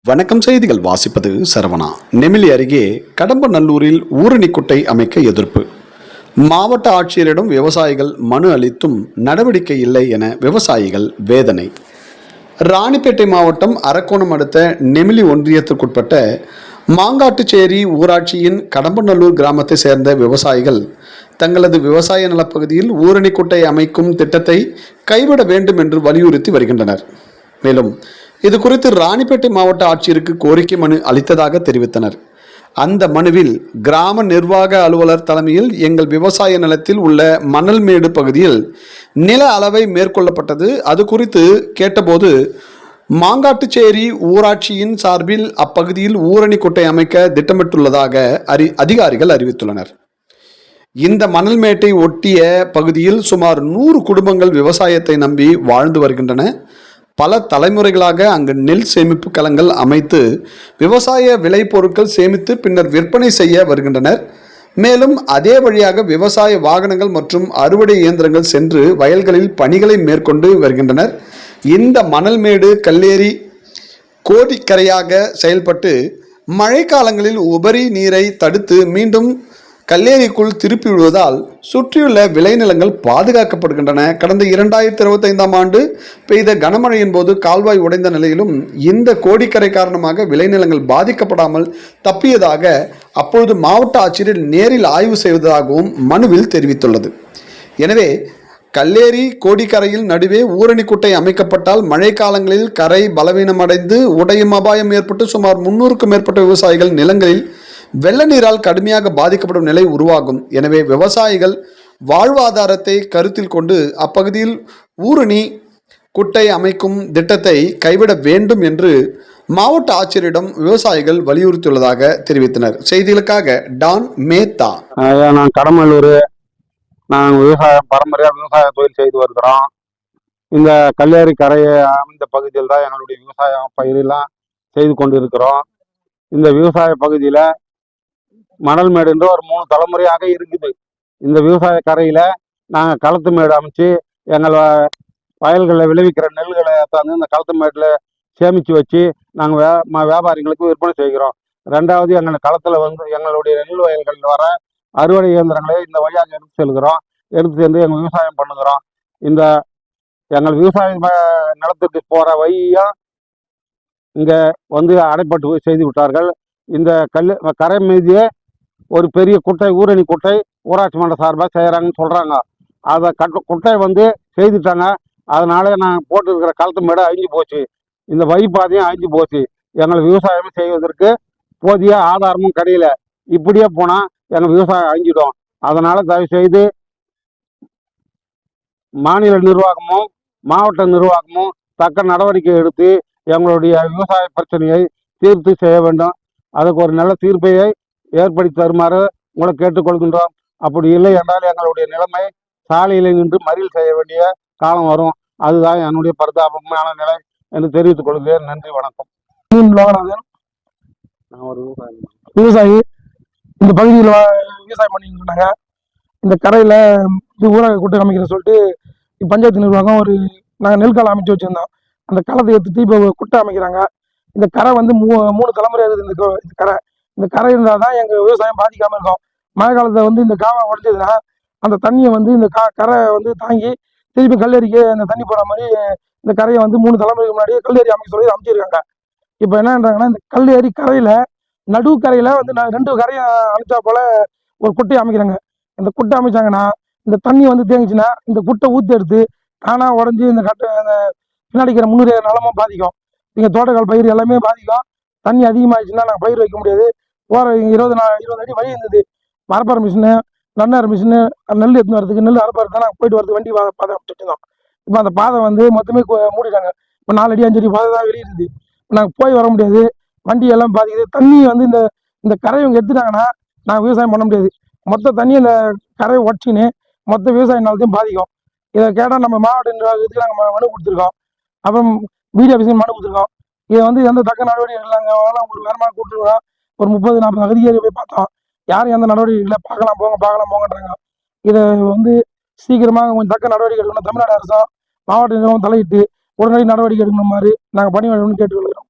வணக்கம். செய்திகள் வாசிப்பது சரவணா. நெமிலி அருகே கடம்பநல்லூரில் ஊரணி குட்டை அமைக்க எதிர்ப்பு. மாவட்ட ஆட்சியரிடம் விவசாயிகள் மனு அளித்தும் நடவடிக்கை இல்லை என விவசாயிகள் வேதனை. ராணிப்பேட்டை மாவட்டம் அரக்கோணம் அடுத்த நெமிலி ஒன்றியத்திற்குட்பட்ட மாங்காட்டுச்சேரி ஊராட்சியின் கடம்பநல்லூர் கிராமத்தை சேர்ந்த விவசாயிகள் தங்களது விவசாய நிலப்பகுதியில் ஊரணி குட்டை அமைக்கும் திட்டத்தை கைவிட வேண்டும் என்று வலியுறுத்தி வருகின்றனர். மேலும் இது குறித்து ராணிப்பேட்டை மாவட்ட ஆட்சியருக்கு கோரிக்கை மனு அளித்ததாக தெரிவித்தனர். அந்த மனுவில் கிராம நிர்வாக அலுவலர் தலைமையில் எங்கள் விவசாய நிலத்தில் உள்ள மணல்மேடு பகுதியில் நில அளவை மேற்கொள்ளப்பட்டது. அது குறித்து கேட்டபோது மாங்காட்டுச்சேரி ஊராட்சியின் சார்பில் அப்பகுதியில் ஊரணி குட்டை அமைக்க திட்டமிட்டுள்ளதாக அதிகாரிகள் அறிவித்துள்ளனர். இந்த மணல்மேட்டை ஒட்டிய பகுதியில் சுமார் 100 குடும்பங்கள் விவசாயத்தை நம்பி வாழ்ந்து வருகின்றன. பல தலைமுறைகளாக அங்கு நெல் சேமிப்பு களங்கள் அமைத்து விவசாய விளைபொருட்கள் சேமித்து பின்னர் விற்பனை செய்ய வருகின்றனர். மேலும் அதே வழியாக விவசாய வாகனங்கள் மற்றும் அறுவடை இயந்திரங்கள் சென்று வயல்களில் பணிகளை மேற்கொண்டு வருகின்றனர். இந்த மணல்மேடு கல்லேரி கோடிக்கரையாக செயல்பட்டு மழைக்காலங்களில் உபரி நீரை தடுத்து மீண்டும் கல்லேரிக்குள் திருப்பி விடுவதால் சுற்றியுள்ள விளைநிலங்கள் பாதுகாக்கப்படுகின்றன. கடந்த 2025ஆம் ஆண்டு பெய்த கனமழையின் போது கால்வாய் உடைந்த நிலையிலும் இந்த கோடிக்கரை காரணமாக விளைநிலங்கள் பாதிக்கப்படாமல் தப்பியதாக அப்பொழுது மாவட்ட ஆட்சியர் நேரில் ஆய்வு செய்வதாகவும் மனுவில் தெரிவித்துள்ளது. எனவே கல்லேரி கோடிக்கரையில் நடுவே ஊரணி குட்டை அமைக்கப்பட்டால் மழைக்காலங்களில் கரை பலவீனமடைந்து உடையும் அபாயம் ஏற்பட்டு சுமார் 300க்கும் மேற்பட்ட விவசாயிகள் நிலங்களில் வெள்ள நீரால் கடுமையாக பாதிக்கப்படும் நிலை உருவாகும். எனவே விவசாயிகள் வாழ்வாதாரத்தை கருத்தில் கொண்டு அப்பகுதியில் ஊரணி குட்டை அமைக்கும் திட்டத்தை கைவிட வேண்டும் என்று மாவட்ட ஆட்சியரிடம் விவசாயிகள் வலியுறுத்தியுள்ளதாக தெரிவித்தனர். செய்திகளுக்காக டான் மேத்தா. நான் கடம்பநல்லூர். நாங்கள் பரம்பரையாக விவசாய தொழில் செய்து வருகிறோம். இந்த கல்லேரி கரையை அமைந்த பகுதியில் தான் எங்களுடைய விவசாய பயிரெல்லாம் செய்து கொண்டு இருக்கிறோம். இந்த விவசாய பகுதியில் மணல் மேடுன்ற ஒரு 3 தலைமுறையாக இருக்குது. இந்த விவசாய கரையில் நாங்கள் களத்து மேடு அமைச்சு எங்கள் வயல்களில் விளைவிக்கிற நெல்களை தந்து இந்த களத்து மேட்டில் சேமித்து வச்சு நாங்கள் வியாபாரிகளுக்கு விற்பனை செய்கிறோம். ரெண்டாவது எங்கள் களத்தில் எங்களுடைய நெல் வயல்களில் வர அறுவடை இயந்திரங்களை இந்த வழியாக எடுத்து சென்று எங்கள் விவசாயம் பண்ணுகிறோம். இந்த எங்கள் விவசாய நிலத்துக்கு போகிற வழியும் இங்கே அடைப்பட்டு செய்து விட்டார்கள். இந்த கரை மீதியே ஒரு பெரிய குட்டை ஊரணி குட்டை ஊராட்சி மன்ற சார்பாக செய்கிறாங்கன்னு சொல்கிறாங்க. அதை குட்டை செய்துட்டாங்க. அதனால நான் போட்டுருக்கிற களத்து மேடு அழிஞ்சு போச்சு. இந்த வழிபாதையும் அழிஞ்சு போச்சு. எங்கள் விவசாயம் செய்வதற்கு போதிய ஆதாரமும் கிடையில. இப்படியே போனால் எங்கள் விவசாயம் அழிஞ்சிடும். அதனால் தயவுசெய்து மாநில நிர்வாகமும் மாவட்ட நிர்வாகமும் தக்க நடவடிக்கை எடுத்து எங்களுடைய விவசாய பிரச்சனையை தீர்த்து செய்ய வேண்டும். அதுக்கு ஒரு நல்ல தீர்ப்பையை ஏற்படுத்தி தருமாறு உங்களை கேட்டுக்கொள்கின்றோம். அப்படி இல்லை என்றால் எங்களுடைய நிலைமை சாலையில் நின்று மறியல் செய்ய வேண்டிய காலம் வரும். அதுதான் என்னுடைய பரிதாபமான நிலை என்று தெரிவித்துக் கொள்கிறேன். நன்றி, வணக்கம். நான் ஒரு விவசாயி. இந்த பகுதியில் விவசாயம் பண்ணிட்டு இருந்தாங்க. இந்த கரையில் ஊரக கூட்டம் அமைக்கிற சொல்லிட்டு பஞ்சாயத்து நிர்வாகம் நாங்கள் நெல் காலம் அமைச்சு வச்சுருந்தோம். அந்த களத்தை எடுத்துட்டு இப்போ குட்டை அமைக்கிறாங்க. இந்த கரை 3 தலைமுறை இருக்குது. இந்த கரை இருந்தால் தான் எங்கள் விவசாயம் பாதிக்காமல் இருக்கும். மழை காலத்தில் இந்த காவை உடஞ்சதுன்னா அந்த தண்ணியை இந்த கரை தாங்கி திருப்பி கல்லேரிக்கு அந்த தண்ணி போகிற மாதிரி இந்த கரையை 3 தலைமுறைக்கு முன்னாடியே கல்லேரி அமைக்க சொல்லி அமைச்சிருக்காங்க. இப்போ என்னன்றாங்கன்னா, இந்த கல்லேரி கரையில் நடுக்கரையில் 2 கரையை அமைச்சா போல் ஒரு குட்டையை அமைக்கிறாங்க. இந்த குட்டை அமைச்சாங்கன்னா இந்த தண்ணி தேங்கிச்சுன்னா இந்த குட்டை ஊற்றி எடுத்து காணா உடஞ்சி இந்த பின்னாடி இருக்கிற 300 நிலமும் பாதிக்கும். இங்கே தோட்டக்கால் பயிர் எல்லாமே பாதிக்கும். தண்ணி அதிகமாகிடுச்சுன்னா நாங்கள் பயிர் வைக்க முடியாது. போகிற 20 அடி வழி இருந்தது. மரப்பாறை மிஷினு, நன்னார் மிஷினு, நெல் எடுத்துன்னு வரதுக்கு நெல் அரைப்பாறை தான் நாங்கள் போயிட்டு வரதுக்கு வண்டி பாதை அமைச்சிட்டு இருந்தோம். இப்போ அந்த பாதை மொத்தமே மூடிட்டாங்க. இப்போ 4 அடி 5 அடி பாதை தான் வெளியே இருக்குது. நாங்கள் போய் வர முடியாது. வண்டி எல்லாம் பாதிக்குது. தண்ணி இந்த கரையை இவங்க எடுத்துட்டாங்கன்னா நாங்கள் விவசாயம் பண்ண முடியாது. மொத்த தண்ணி இந்த கரையை உடச்சின்னு மொத்த விவசாய நிலத்தையும் பாதிக்கும். இதை கேட்டால் நம்ம மாவட்ட நிர்வாகத்துக்கு நாங்கள் மனு கொடுத்துருக்கோம். அப்புறம் மீடியா ஆஃபீஸுக்கு மனு கொடுத்துருக்கோம். இதை எந்த தக்க நடவடிக்கை இல்லைங்க. ஒரு வேறமாக கூப்பிட்டுருக்கோம். ஒரு 30-40 அகதியை போய் பார்த்தோம். யாரும் எந்த நடவடிக்கை இல்லை. பார்க்கலாம் போங்கன்றாங்க. இதை சீக்கிரமாக கொஞ்சம் தக்க நடவடிக்கை எடுக்கணும். தமிழ்நாடு அரசும் மாவட்ட நிர்வாகம் தலையிட்டு உடனடி நடவடிக்கை எடுக்கணும் மாதிரி நாங்கள் பணி கேட்டுக்கொள்கிறோம்.